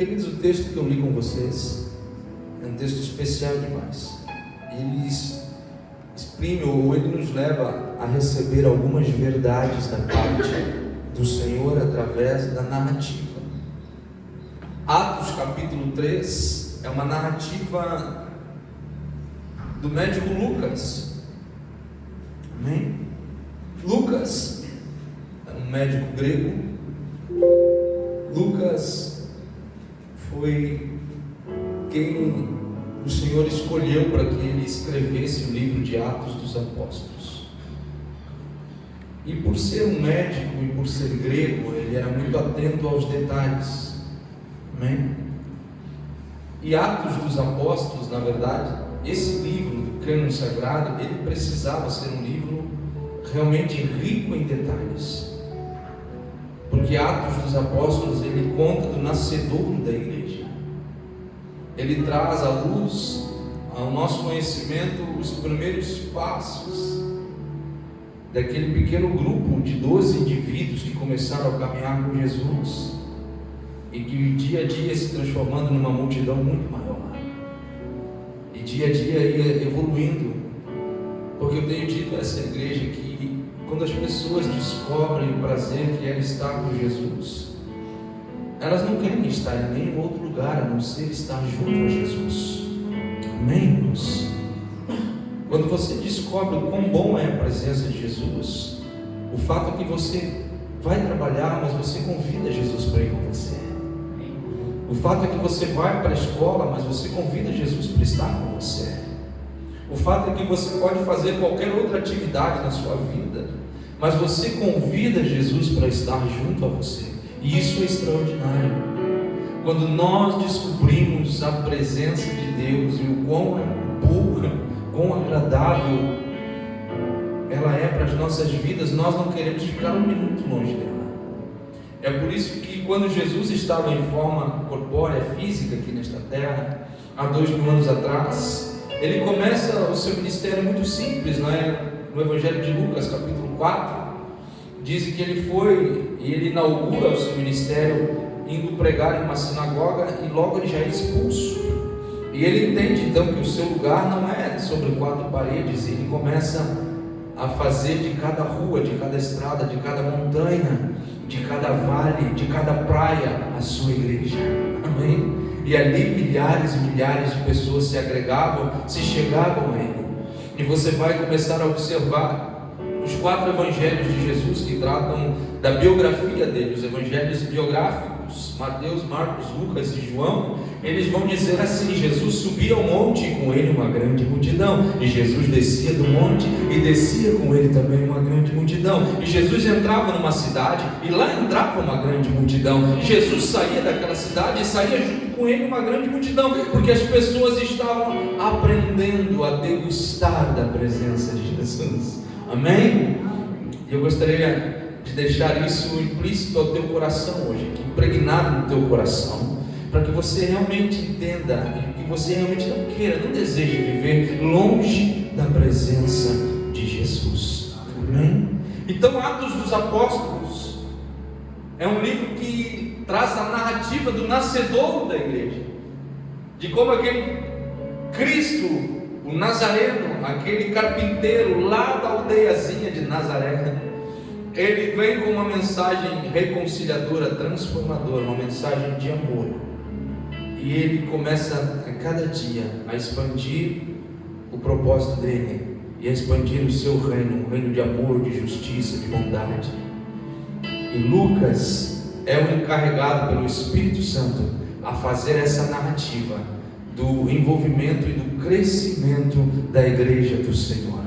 Queridos, o texto que eu li com vocês é um texto especial demais. Ele exprime, ou ele nos leva a receber algumas verdades da parte do Senhor através da narrativa. Atos capítulo 3 é uma narrativa do médico Lucas. Amém? Lucas era um médico grego. Lucas foi quem o Senhor escolheu para que ele escrevesse o livro de Atos dos Apóstolos. E por ser um médico e por ser grego, ele era muito atento aos detalhes. Amém? E Atos dos Apóstolos, na verdade, esse livro do cânon sagrado, ele precisava ser um livro realmente rico em detalhes. Porque Atos dos Apóstolos, ele conta do nascedouro da igreja. Ele traz à luz, ao nosso conhecimento, os primeiros passos daquele pequeno grupo de 12 indivíduos que começaram a caminhar com Jesus e que dia a dia se transformando numa multidão muito maior, e dia a dia ia evoluindo. Porque eu tenho dito a essa igreja que quando as pessoas descobrem o prazer que é estar com Jesus, elas não querem estar em nenhum outro lugar a não ser estar junto a Jesus. Amém, irmãos? Quando você descobre o quão bom é a presença de Jesus, o fato é que você vai trabalhar, mas você convida Jesus para ir com você. O fato é que você vai para a escola, mas você convida Jesus para estar com você. O fato é que você pode fazer qualquer outra atividade na sua vida, mas você convida Jesus para estar junto a você. E isso é extraordinário. Quando nós descobrimos a presença de Deus e o quão boa, quão agradável ela é para as nossas vidas, nós não queremos ficar um minuto longe dela. É por isso que quando Jesus estava em forma corpórea, física aqui nesta terra, há 2000 anos atrás, ele começa o seu ministério muito simples, não é? No Evangelho de Lucas, capítulo 4, diz que ele foi e ele inaugura o seu ministério indo pregar em uma sinagoga, e logo ele já é expulso. E ele entende então que o seu lugar não é sobre 4 paredes, e ele começa a fazer de cada rua, de cada estrada, de cada montanha, de cada vale, de cada praia, a sua igreja. Amém? E ali milhares e milhares de pessoas se agregavam, se chegavam a ele. E você vai começar a observar os 4 evangelhos de Jesus que tratam da biografia dele, os evangelhos biográficos, Mateus, Marcos, Lucas e João. Eles vão dizer assim: Jesus subia ao monte e com ele uma grande multidão, e Jesus descia do monte e descia com ele também uma grande multidão, e Jesus entrava numa cidade e lá entrava uma grande multidão, e Jesus saía daquela cidade e saía junto com ele uma grande multidão, porque as pessoas estavam aprendendo a degustar da presença de Jesus. Amém? E eu gostaria de deixar isso implícito ao teu coração hoje, impregnado no teu coração, para que você realmente entenda e que você realmente não queira, não deseje viver longe da presença de Jesus. Amém? Então, Atos dos Apóstolos é um livro que traz a narrativa do nascedouro da igreja, de como aquele Cristo, o Nazareno, aquele carpinteiro lá da aldeiazinha de Nazaré, ele vem com uma mensagem reconciliadora, transformadora, uma mensagem de amor. E ele começa a cada dia a expandir o propósito dele e a expandir o seu reino, um reino de amor, de justiça, de bondade. E Lucas é o encarregado pelo Espírito Santo a fazer essa narrativa do envolvimento e do crescimento da igreja do Senhor.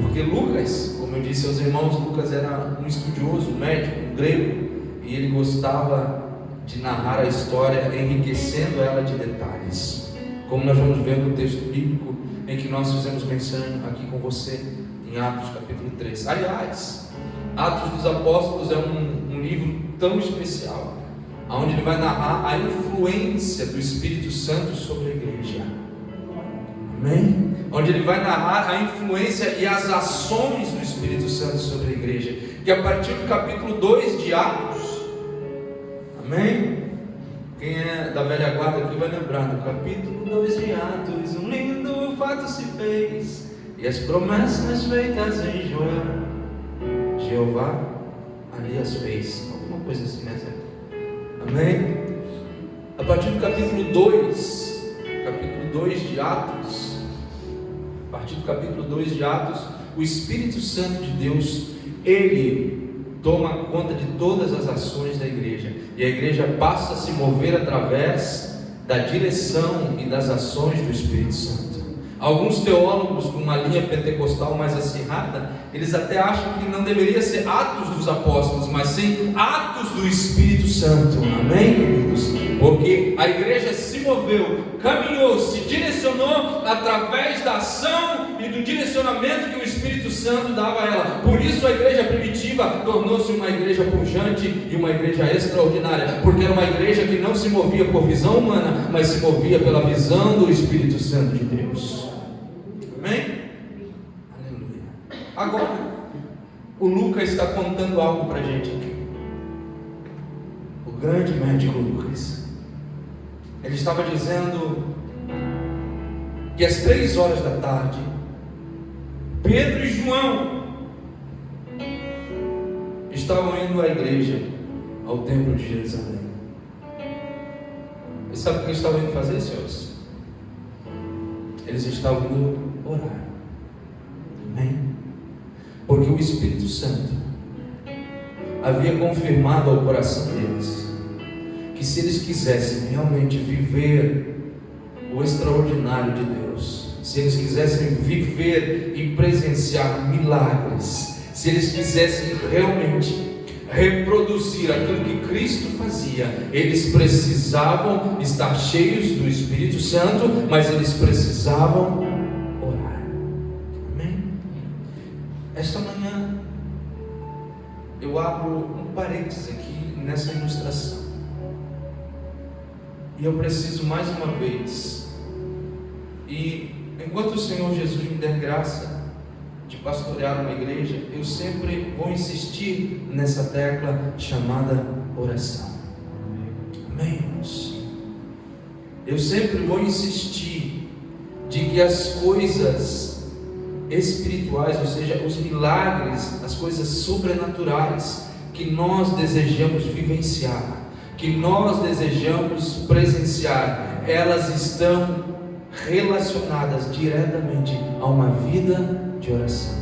Porque Lucas, como eu disse aos irmãos, Lucas era um estudioso, um médico, um grego, e ele gostava de narrar a história, enriquecendo ela de detalhes, como nós vamos ver no texto bíblico em que nós fizemos menção aqui com você, em Atos capítulo 3. Aliás, Atos dos Apóstolos é um livro tão especial, onde ele vai narrar a influência do Espírito Santo sobre a igreja. Amém? Onde ele vai narrar a influência e as ações do Espírito Santo sobre a igreja, que a partir do capítulo 2 de Atos, amém? Quem é da velha guarda aqui vai lembrar, no capítulo 2 de Atos, um lindo fato se fez, e as promessas feitas em Joel, Jeová ali as fez. Alguma coisa assim, né? Amém? A partir do capítulo 2 de Atos, a partir do capítulo 2 de Atos, o Espírito Santo de Deus, Ele toma conta de todas as ações da igreja, e a igreja passa a se mover através da direção e das ações do Espírito Santo. Alguns teólogos com uma linha pentecostal mais acirrada, eles até acham que não deveria ser Atos dos Apóstolos, mas sim Atos do Espírito Santo. Amém, queridos? Porque a igreja se moveu, caminhou, se direcionou através da ação e do direcionamento que o Espírito Santo dava a ela. Por isso a igreja primitiva tornou-se uma igreja pujante e uma igreja extraordinária, porque era uma igreja que não se movia por visão humana, mas se movia pela visão do Espírito Santo de Deus. Amém? Aleluia. Agora, o Lucas está contando algo para a gente aqui. O grande médico Lucas. Ele estava dizendo que às 3 horas da tarde, Pedro e João estavam indo à igreja, ao templo de Jerusalém. E sabe o que eles estavam indo fazer, senhores? Eles estavam indo orar. Amém? Porque o Espírito Santo havia confirmado ao coração deles que se eles quisessem realmente viver o extraordinário de Deus, se eles quisessem viver e presenciar milagres, se eles quisessem realmente reproduzir aquilo que Cristo fazia, eles precisavam estar cheios do Espírito Santo, mas eles precisavam orar. Amém? Esta manhã eu abro um parênteses aqui nessa ilustração, e eu preciso mais uma vez, e enquanto o Senhor Jesus me der graça de pastorear uma igreja, eu sempre vou insistir nessa tecla chamada oração. Amém, irmãos? Eu sempre vou insistir de que as coisas espirituais, ou seja, os milagres, as coisas sobrenaturais que nós desejamos vivenciar, que nós desejamos presenciar, elas estão relacionadas diretamente a uma vida de oração.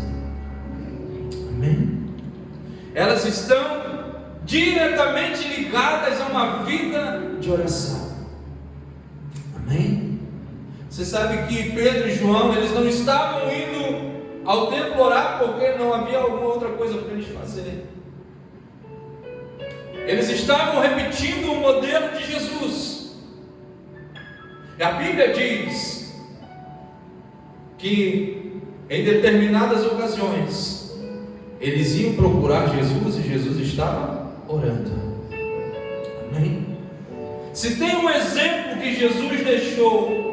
Amém? Elas estão diretamente ligadas a uma vida de oração. Amém? Você sabe que Pedro e João, eles não estavam indo ao templo orar porque não havia alguma outra coisa para eles fazer. Eles estavam repetindo o modelo de Jesus. E a Bíblia diz que em determinadas ocasiões eles iam procurar Jesus e Jesus estava orando. Amém? Se tem um exemplo que Jesus deixou,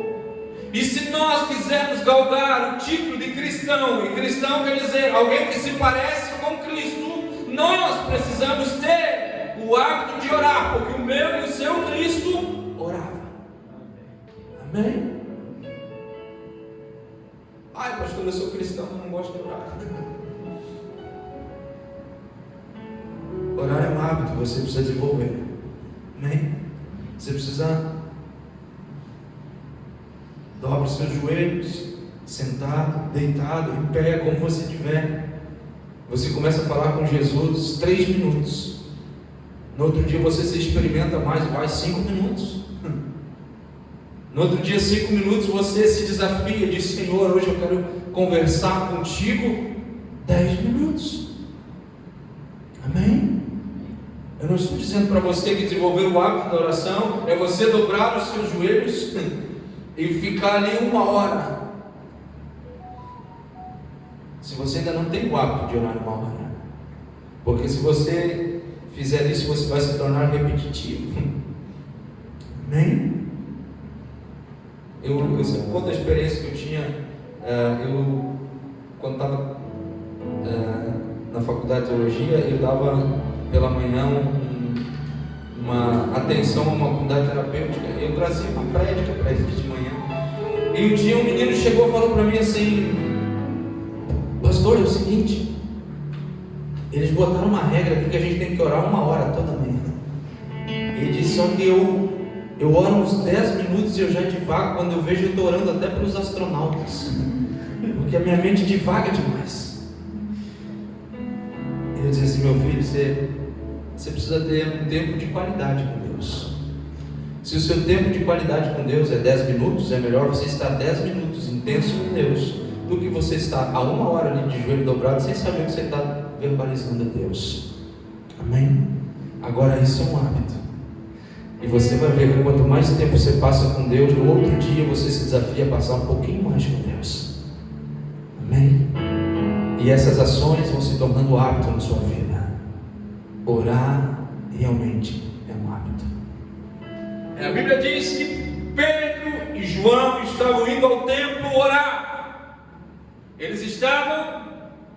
e se nós quisermos galgar o título de cristão, e cristão quer dizer alguém que se parece com Cristo, nós precisamos ter o hábito de orar, porque o meu e o seu Cristo orava. Amém? Ai, pastor, eu sou cristão, mas não gosto de orar. Orar é um hábito que você precisa desenvolver. Amém? Você precisa dobrar os seus joelhos, sentado, deitado, em pé, como você estiver. Você começa a falar com Jesus 3 minutos. No outro dia você se experimenta mais, vai 5 minutos. No outro dia, 5 minutos, você se desafia, diz: Senhor, hoje eu quero conversar contigo 10 minutos. Amém? Eu não estou dizendo para você que desenvolver o hábito da oração é você dobrar os seus joelhos e ficar ali 1 hora. Se você ainda não tem o hábito de orar 1 hora, porque se você fizer isso, você vai se tornar repetitivo. Amém? Eu sempre conto a experiência que eu tinha. Quando estava na faculdade de teologia, eu dava pela manhã uma atenção a uma comunidade terapêutica. Eu trazia uma prédica para eles de manhã. E um dia um menino chegou e falou para mim assim: pastor, é o seguinte, eles botaram uma regra aqui que a gente tem que orar 1 hora toda manhã. Ele disse: só que eu oro uns 10 minutos e eu já divago. Quando eu vejo, eu estou orando até para os astronautas, porque a minha mente divaga demais. Eu disse assim: meu filho, você precisa ter um tempo de qualidade com Deus. Se o seu tempo de qualidade com Deus é 10 minutos, é melhor você estar 10 minutos intenso com Deus do que você estar a 1 hora ali de joelho dobrado sem saber o que você está verbalizando a Deus. Amém? Agora isso é um hábito, e você vai ver que quanto mais tempo você passa com Deus, no outro dia você se desafia a passar um pouquinho mais com Deus. Amém? E essas ações vão se tornando hábito na sua vida. Orar realmente é um hábito. A Bíblia diz que Pedro e João estavam indo ao templo orar. Eles estavam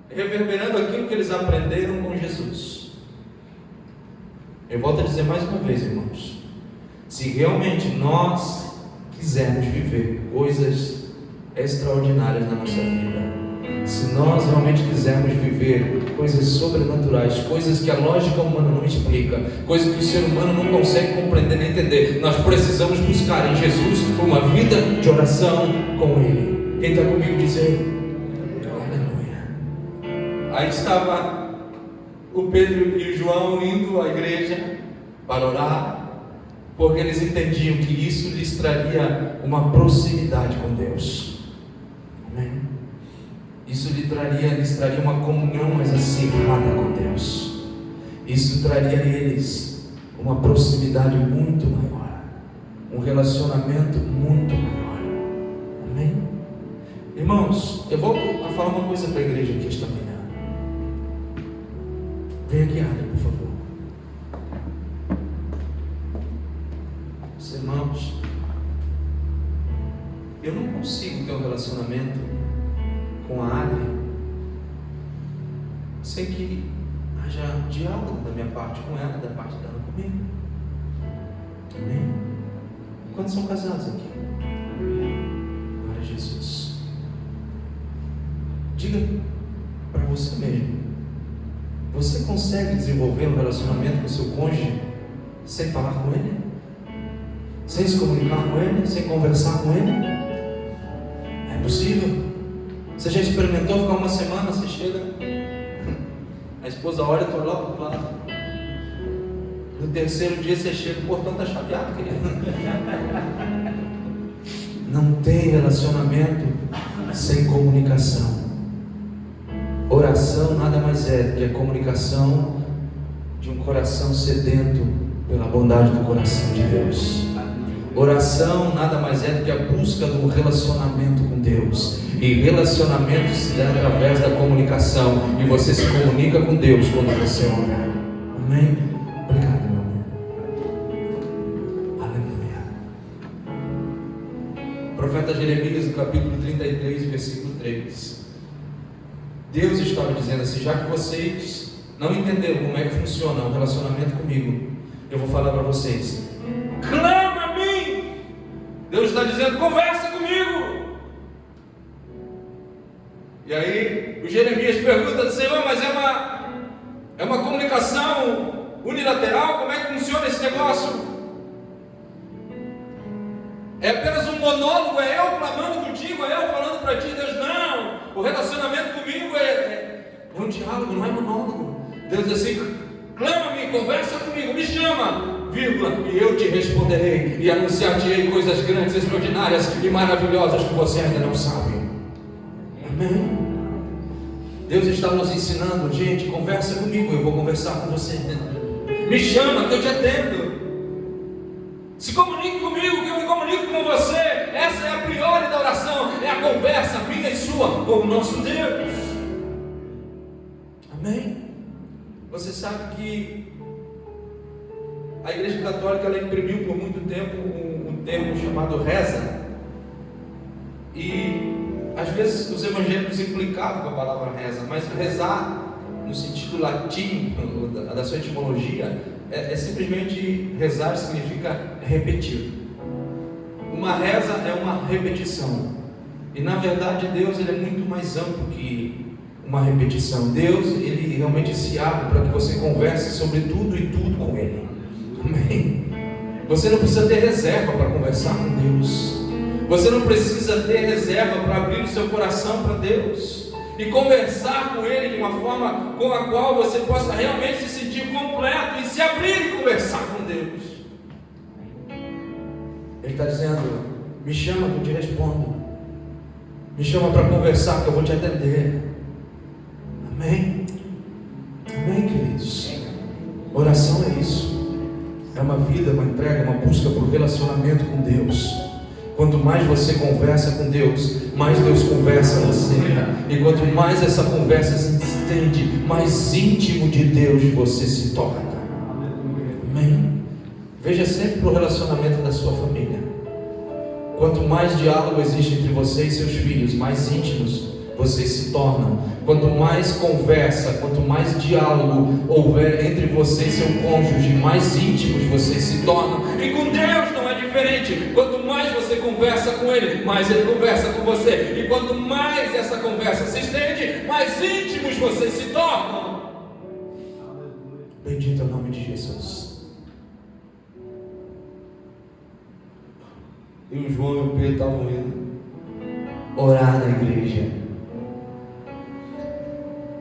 reverberando aquilo que eles aprenderam com Jesus. Eu volto a dizer mais uma vez, irmãos, se realmente nós quisermos viver coisas extraordinárias na nossa vida, se nós realmente quisermos viver coisas sobrenaturais, coisas que a lógica humana não explica, coisas que o ser humano não consegue compreender nem entender, nós precisamos buscar em Jesus uma vida de oração com Ele. Quem está comigo dizer aleluia? Aí estava o Pedro e o João indo à igreja para orar, porque eles entendiam que isso lhes traria uma proximidade com Deus. Amém? Isso lhes traria uma comunhão mais acirrada com Deus. Isso traria a eles uma proximidade muito maior, um relacionamento muito maior. Amém? Irmãos, eu volto a falar uma coisa para a igreja aqui esta manhã. Vem aqui, Área, por favor. Os irmãos, eu não consigo ter um relacionamento com a Adri sem que haja diálogo da minha parte com ela, da parte dela comigo. Amém? Quantos são casados aqui? Glória a Jesus. Diga para você mesmo: você consegue desenvolver um relacionamento com o seu cônjuge sem falar com ele? Sem se comunicar com ele? Sem conversar com ele? É possível? Você já experimentou ficar uma semana? Você chega, a esposa olha, tu olha lá para o lado. No terceiro dia você chega, o portão está chaveado, querido. Não tem relacionamento sem comunicação. Oração nada mais é do que a comunicação de um coração sedento pela bondade do coração de Deus. Oração nada mais é do que a busca do relacionamento com Deus. E relacionamento se dá através da comunicação. E você se comunica com Deus quando você ora. Amém? Obrigado, meu amor. Aleluia. Profeta Jeremias, no capítulo 33, versículo 3. Deus estava dizendo assim: já que vocês não entenderam como é que funciona o relacionamento comigo, eu vou falar para vocês. Clama a mim. Deus está dizendo: conversa comigo. E aí o Jeremias pergunta: Senhor, mas é uma comunicação unilateral? Como é que funciona esse negócio? É apenas um monólogo? É eu clamando contigo? É eu falando para ti? Deus, não. O relacionamento comigo é um diálogo, não é monólogo. Deus diz assim: clama-me, conversa comigo, me chama, vírgula, e eu te responderei e anunciar-te-ei coisas grandes, extraordinárias e maravilhosas que você ainda não sabe. Amém? Deus está nos ensinando: gente, conversa comigo, eu vou conversar com você. Me chama que eu te atendo. Se comunique comigo que eu me comunico com você. Essa é a priori da oração, é a conversa minha e sua com o nosso Deus. Amém? Você sabe que a Igreja Católica ela imprimiu por muito tempo um termo chamado reza. E às vezes os evangélicos implicavam com a palavra reza, mas rezar no sentido latim, da sua etimologia, simplesmente rezar significa repetir. Uma reza é uma repetição. E na verdade Deus ele é muito mais amplo que uma repetição. Deus ele realmente se abre para que você converse sobre tudo e tudo com Ele. Amém? Você não precisa ter reserva para conversar com Deus. Você não precisa ter reserva para abrir o seu coração para Deus e conversar com Ele de uma forma com a qual você possa realmente se sentir completo e se abrir e conversar com Deus. Ele está dizendo: me chama que eu te respondo, me chama para conversar que eu vou te atender. Amém? Amém, queridos? Oração é isso, é uma vida, uma entrega, uma busca por relacionamento com Deus. Quanto mais você conversa com Deus, mais Deus conversa a você. E quanto mais essa conversa se estende, mais íntimo de Deus você se torna. Amém? Veja sempre para o relacionamento da sua família. Quanto mais diálogo existe entre você e seus filhos, mais íntimos vocês se tornam. Quanto mais conversa, quanto mais diálogo houver entre você e seu cônjuge, mais íntimos vocês se tornam. E com Deus não é diferente. Quanto mais você conversa com Ele, mais Ele conversa com você. E quanto mais essa conversa se estende, mais íntimos vocês se tornam. Bendito é o nome de Jesus. E o João e o Pedro estavam indo orar na igreja.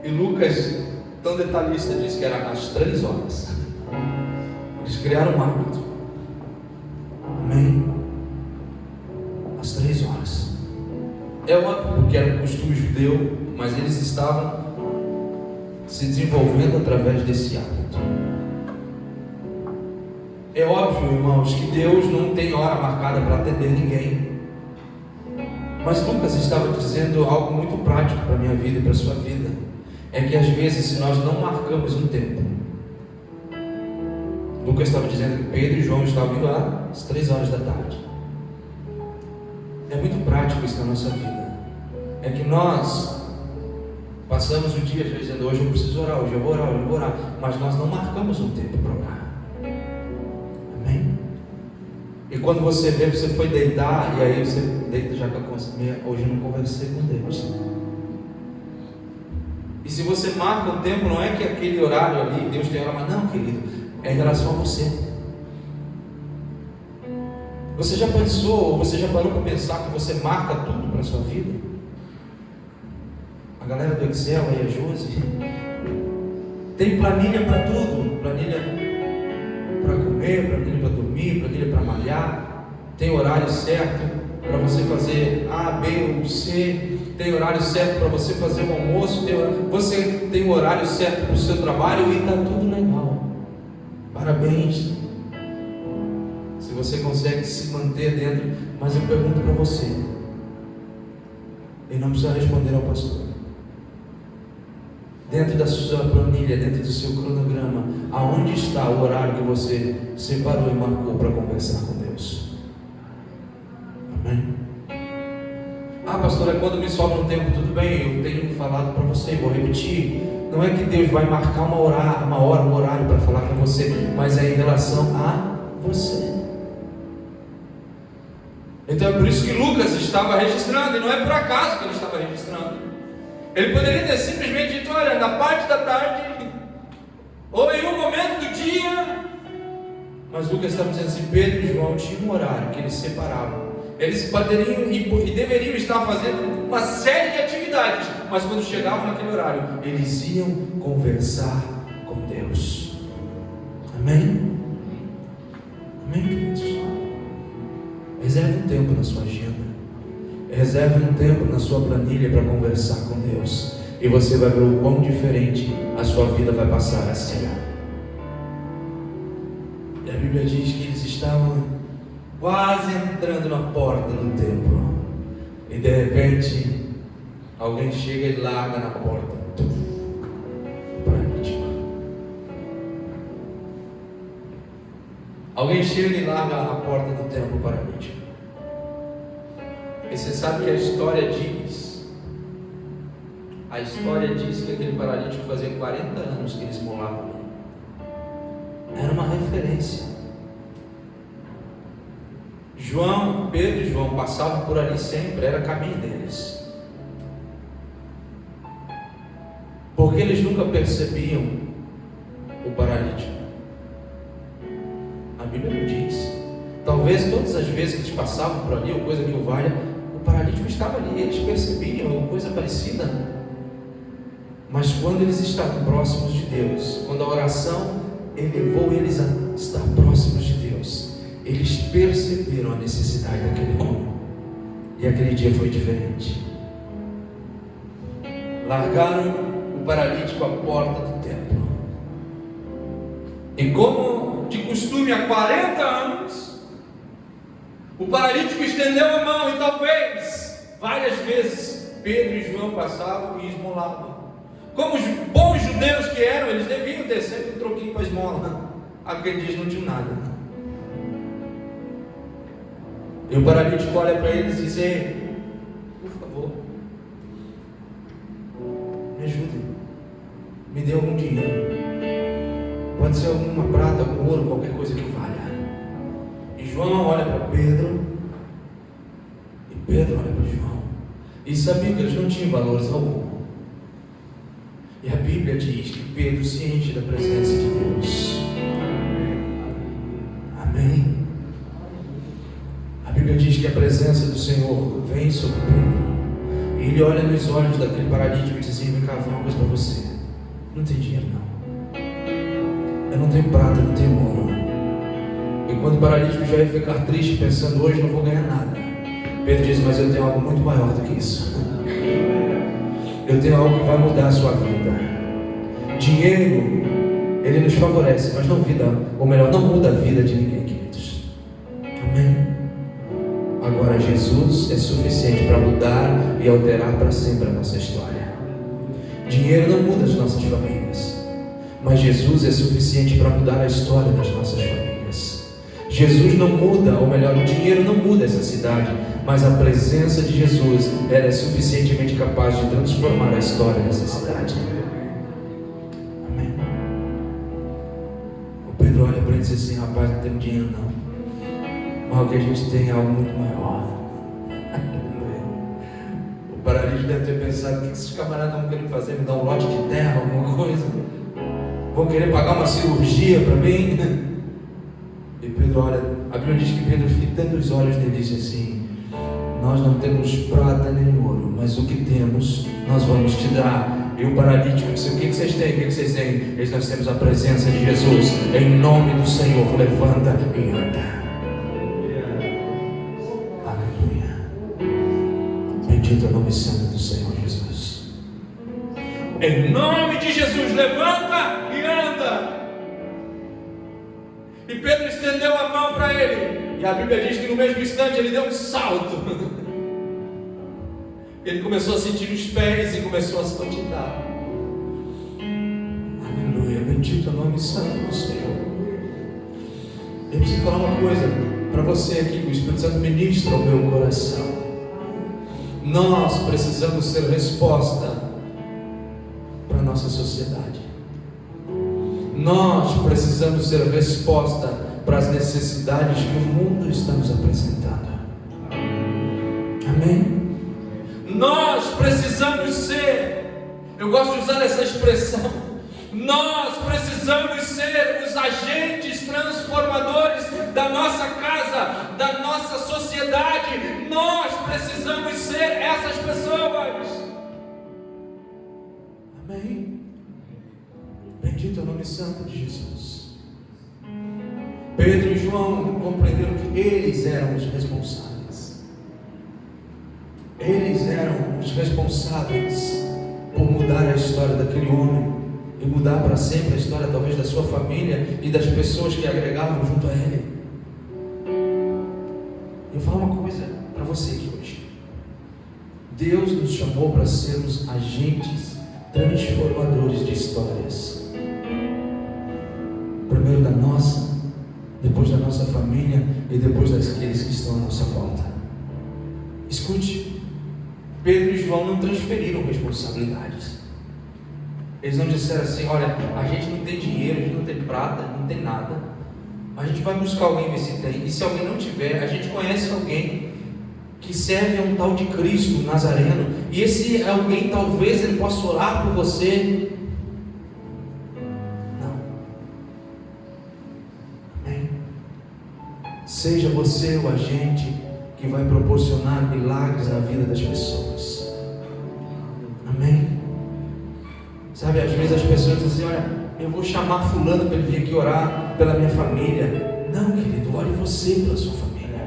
E Lucas, tão detalhista, diz que era às 3 horas. Eles criaram um hábito. Amém? Às 3 horas. É óbvio porque era um costume judeu, mas eles estavam se desenvolvendo através desse hábito. É óbvio, irmãos, que Deus não tem hora marcada para atender ninguém. Mas Lucas estava dizendo algo muito prático para a minha vida e para a sua vida. É que às vezes, se nós não marcamos um tempo, Lucas estava dizendo que Pedro e João estavam indo lá às 3 horas da tarde. É muito prático isso na nossa vida. É que nós passamos o dia às vezes dizendo: hoje eu preciso orar, hoje eu vou orar, hoje eu vou orar. Mas nós não marcamos um tempo para orar. Amém? E quando você vê, você foi deitar, e aí você deita já com a consciência: hoje eu não conversei com Deus. E se você marca um tempo, não é que aquele horário ali, Deus tem hora, mas não, querido, é em relação a você. Você já pensou, ou você já parou para pensar que você marca tudo para a sua vida? A galera do Excel aí, a Josi, tem planilha para tudo. Planilha para comer, planilha para dormir, planilha para malhar. Tem horário certo para você fazer A, B ou C. Tem horário certo para você fazer o almoço. Você tem o horário certo para o seu trabalho e está tudo legal. Parabéns. Se você consegue se manter dentro. Mas eu pergunto para você, e não precisa responder ao pastor, dentro da sua planilha, dentro do seu cronograma, aonde está o horário que você separou e marcou para conversar com Deus? Amém? Ah, pastor, é quando me sobra um tempo. Tudo bem, eu tenho falado para você, vou repetir. Não é que Deus vai marcar uma hora, um horário para falar com você, mas é em relação a você. Então é por isso que Lucas estava registrando, e não é por acaso que ele estava registrando. Ele poderia ter simplesmente dito: olha, na parte da tarde, ou em um momento do dia. Mas Lucas estava dizendo assim: Pedro e João tinham um horário que eles separavam. Eles poderiam e deveriam estar fazendo uma série de atividades, mas quando chegavam naquele horário, eles iam conversar com Deus. Amém? Amém, queridos? Reserve um tempo na sua agenda. Reserve um tempo na sua planilha para conversar com Deus. E você vai ver o quão diferente a sua vida vai passar a ser. E a Bíblia diz que eles estavam quase entrando na porta do templo. E de repente, alguém chega e larga na porta. Paralítico. Alguém chega e larga na porta do templo paralítico. E você sabe que a história diz que aquele paralítico fazia 40 anos que eles molavam ali. era uma referência. Pedro e João passavam por ali sempre, era caminho deles. Porque eles nunca percebiam o paralítico. A Bíblia não diz. Talvez todas as vezes que eles passavam por ali, ou coisa que o valha, o paralítico estava ali, eles percebiam, ou coisa parecida. Mas quando eles estavam próximos de Deus, quando a oração elevou eles a estar próximos de Deus, eles perceberam a necessidade daquele homem. E aquele dia foi diferente. Largaram o paralítico à porta do templo. E como de costume há 40 anos, o paralítico estendeu a mão e talvez várias vezes Pedro e João passavam e esmolavam. Como os bons judeus que eram, eles deviam ter sempre um troquinho para esmola. Aquele dia não tinha nada. E o paralítico olha para eles e diz: ei, por favor, me ajudem, me dê algum dinheiro. Pode ser alguma prata, algum ouro, qualquer coisa que valha. E João olha para Pedro, e Pedro olha para João, e sabia que eles não tinham valores algum. E a Bíblia diz que Pedro se enche da presença de Deus. Amém. A Bíblia diz que a presença do Senhor vem sobre Pedro. E ele olha nos olhos daquele paralítico e diz assim: vem cá, vou falar uma coisa para você. Não tem dinheiro não. Eu não tenho prata, não tenho ouro. E quando o paralítico já ia ficar triste, pensando: hoje não vou ganhar nada, Pedro diz: mas eu tenho algo muito maior do que isso. Eu tenho algo que vai mudar a sua vida. Dinheiro, ele nos favorece, mas não muda a vida de ninguém, queridos. Amém? Agora Jesus é suficiente para mudar e alterar para sempre a nossa história. Dinheiro não muda as nossas famílias, mas Jesus é suficiente para mudar a história das nossas famílias. Jesus não muda, ou melhor, o dinheiro não muda essa cidade, mas a presença de Jesus, ela é suficientemente capaz de transformar a história dessa cidade. Amém? O Pedro olha para ele e diz assim: rapaz, não temos dinheiro não, mas o que a gente tem é algo muito maior. O paralítico deve ter pensado: o que esses camaradas vão querer fazer? Me dar um lote de terra, alguma coisa? Vão querer pagar uma cirurgia para mim? E Pedro olha, a Bíblia diz que Pedro, fitando os olhos dele, disse assim: nós não temos prata nem ouro, mas o que temos nós vamos te dar. E o paralítico disse: o que vocês têm? O que vocês têm? Eles: nós temos a presença de Jesus. Em nome do Senhor, levanta e anda. Aleluia. Bendito é o nome santo do Senhor Jesus. Em nome de Jesus, levanta e anda. E Pedro estendeu a mão para ele, e a Bíblia diz que no mesmo instante ele deu um salto. Ele começou a sentir os pés e começou a saltitar. Aleluia, bendito é o nome santo do Senhor. Eu preciso falar uma coisa para você aqui, que o Espírito Santo ministra ao meu coração. Nós precisamos ser resposta para a nossa sociedade. Nós precisamos ser resposta para as necessidades que o mundo está nos apresentando. Amém? Nós precisamos ser, eu gosto de usar essa expressão, nós precisamos ser os agentes transformadores da nossa casa, da nossa sociedade. Nós precisamos ser essas pessoas. Amém? Bendito é o nome santo de Jesus. Pedro e João compreenderam que eles eram os responsáveis. Eles eram os responsáveis por mudar a história daquele homem e mudar para sempre a história talvez da sua família e das pessoas que agregavam junto a ele. Eu vou falar uma coisa para você aqui hoje. Deus nos chamou para sermos agentes transformadores de histórias. Primeiro da nossa, depois da nossa família e depois daqueles que estão à nossa volta. Escute, Pedro e João não transferiram responsabilidades. Eles não disseram assim: olha, a gente não tem dinheiro, a gente não tem prata, não tem nada, a gente vai buscar alguém ver se tem, e se alguém não tiver, a gente conhece alguém que serve a um tal de Cristo Nazareno, e esse alguém talvez ele possa orar por você. Não. Amém? Seja você o agente que vai proporcionar milagres na vida das pessoas. Amém? Sabe, às vezes as pessoas dizem assim: olha, eu vou chamar fulano para ele vir aqui orar pela minha família. Não, querido, ore você pela sua família.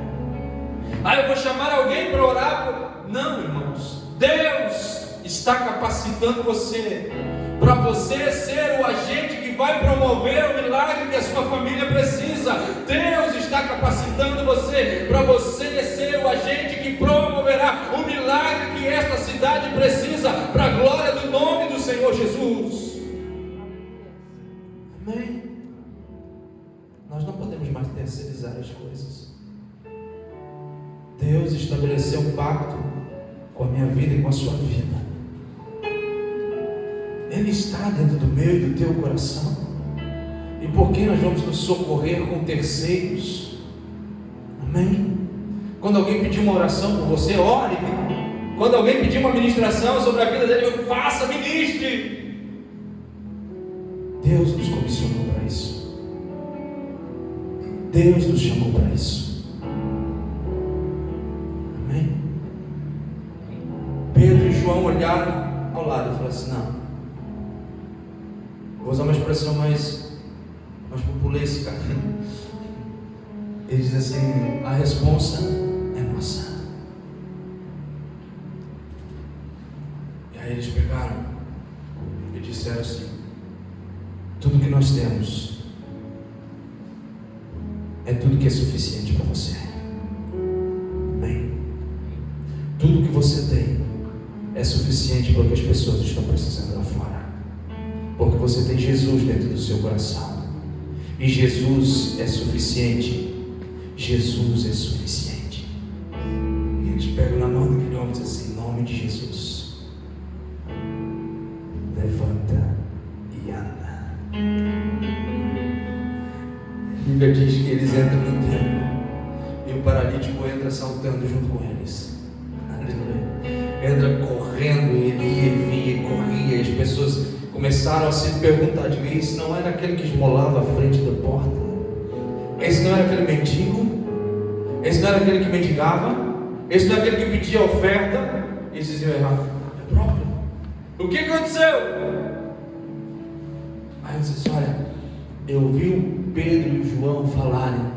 Eu vou chamar alguém para orar. Não, irmãos, Deus está capacitando você para você ser o agente que vai promover o milagre que a sua família precisa. Deus está capacitando você para você ser o agente que promoverá o milagre que esta cidade precisa, para a glória do nome do Senhor Jesus. Amém? Nós não podemos mais terceirizar as coisas. Deus estabeleceu um pacto com a minha vida e com a sua vida. Ele está dentro do meu e do teu coração. E por que nós vamos nos socorrer com terceiros? Amém? Quando alguém pedir uma oração por você, ore. Quando alguém pedir uma ministração sobre a vida dele, faça, ministre. Deus nos comissionou para isso. Deus nos chamou para isso. Amém? Pedro e João olharam ao lado e falaram assim: não, vou usar uma expressão mais populesca. Ele diz assim: a responsa é nossa. E aí eles pegaram e disseram assim: tudo que nós temos é tudo que é suficiente para você. Amém? Tudo que você tem é suficiente para o que as pessoas estão precisando lá fora, porque você tem Jesus dentro do seu coração, e Jesus é suficiente. Jesus é suficiente. E eles pegam na mão daquele homem e dizem assim: em nome de Jesus, levanta e anda. A Bíblia diz que eles entram no templo e o paralítico entra saltando junto com eles. Entra correndo, ele ia, vinha, corria, e as pessoas começaram a se perguntar: de esse não era aquele que esmolava à frente da porta? Esse não era aquele mendigo? Esse não era aquele que mendigava? Esse não era aquele que pedia oferta? E eles diziam: é próprio. O que aconteceu? Aí eu disse: olha, eu vi o Pedro e o João falarem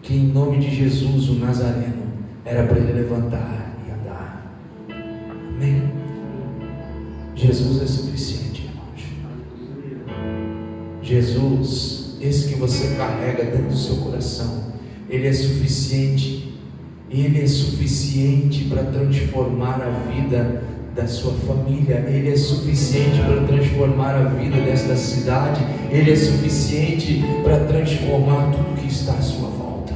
que em nome de Jesus o Nazareno era para ele levantar e andar. Amém? Jesus é suficiente, irmãos. Jesus, esse que você carrega dentro do seu coração, Ele é suficiente. Ele é suficiente para transformar a vida da sua família. Ele é suficiente para transformar a vida desta cidade. Ele é suficiente para transformar tudo que está à sua volta.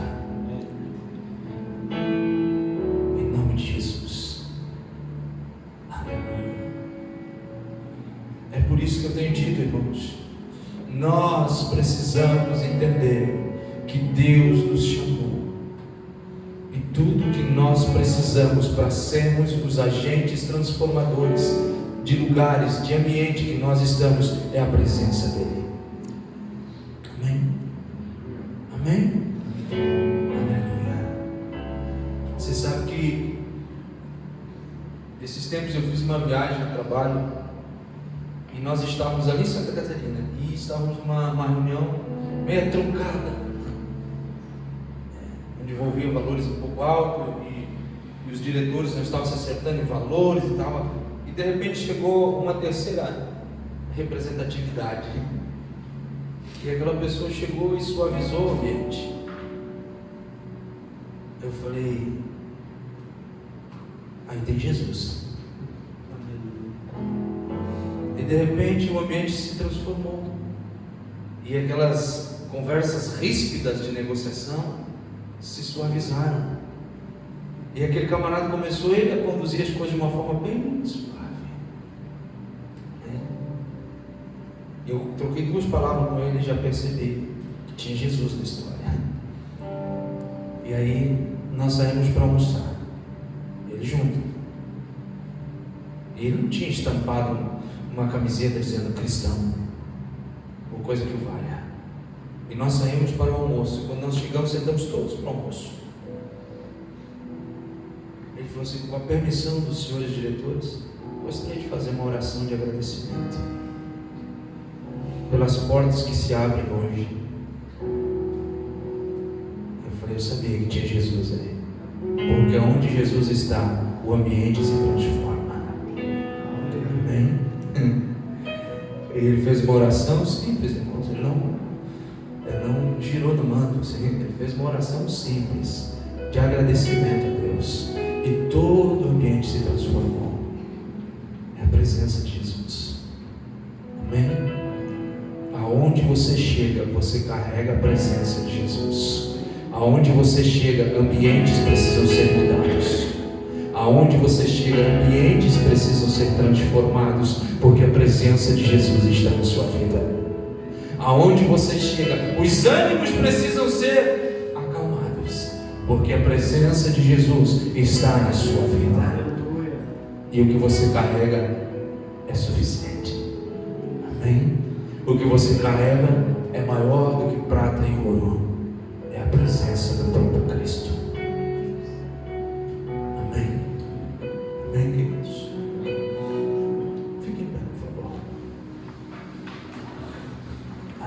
Em nome de Jesus. Aleluia. É por isso que eu tenho dito, irmãos, nós precisamos entender que Deus nos chamou, e tudo que nós precisamos para sermos os agentes transformadores de lugares, de ambiente que nós estamos, é a presença dEle. Amém? Amém? Aleluia. Você sabe que esses tempos eu fiz uma viagem a trabalho, e nós estávamos ali em Santa Catarina, e estávamos numa reunião meio truncada, onde envolvia valores um pouco altos, e os diretores não estavam se acertando em valores e tal, e de repente chegou uma terceira representatividade, e aquela pessoa chegou e suavizou o ambiente. Eu falei: aí tem Jesus. E de repente o ambiente se transformou, e aquelas conversas ríspidas de negociação se suavizaram, e aquele camarada começou ele a conduzir as coisas de uma forma bem suave. Eu troquei 2 palavras com ele e já percebi que tinha Jesus na história. E aí nós saímos para almoçar, ele junto. E ele não tinha estampado uma camiseta dizendo cristão, ou coisa que valha. E nós saímos para o almoço. E quando nós chegamos, sentamos todos para o almoço. Ele falou assim: com a permissão dos senhores diretores, gostaria de fazer uma oração de agradecimento pelas portas que se abrem hoje. Eu falei: eu sabia que tinha Jesus aí, porque onde Jesus está, o ambiente se transforma. Amém? Ele fez uma oração simples, irmãos. Ele não girou no manto, ele fez uma oração simples de agradecimento a Deus, e todo o ambiente se transformou. É a presença de Jesus. Amém? Aonde você chega, você carrega a presença de Jesus. Aonde você chega, ambientes precisam ser mudados. Aonde você chega, ambientes precisam ser transformados, porque a presença de Jesus está na sua vida. Aonde você chega, os ânimos precisam ser acalmados, porque a presença de Jesus está na sua vida. E o que você carrega é suficiente. Amém? O que você carrega é maior do que prata e ouro.